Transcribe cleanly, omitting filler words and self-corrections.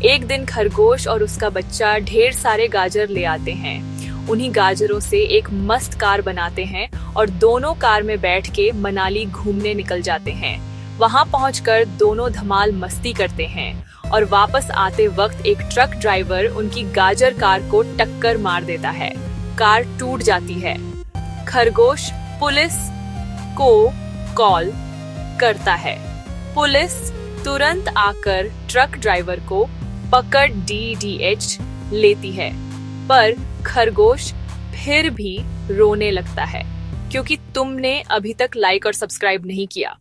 एक दिन खरगोश और उसका बच्चा ढेर सारे गाजर ले आते हैं। उन्हीं गाजरों से एक मस्त कार बनाते हैं और दोनों कार में बैठ के मनाली घूमने निकल जाते हैं। वहां पहुंचकर दोनों धमाल मस्ती करते हैं और वापस आते वक्त एक ट्रक ड्राइवर उनकी गाजर कार को टक्कर मार देता है। कार टूट जाती है। खरगोश पुलिस को कॉल करता है। पुलिस तुरंत आकर ट्रक ड्राइवर को पकड़ DDH लेती है, पर खरगोश फिर भी रोने लगता है क्योंकि तुमने अभी तक लाइक और सब्सक्राइब नहीं किया।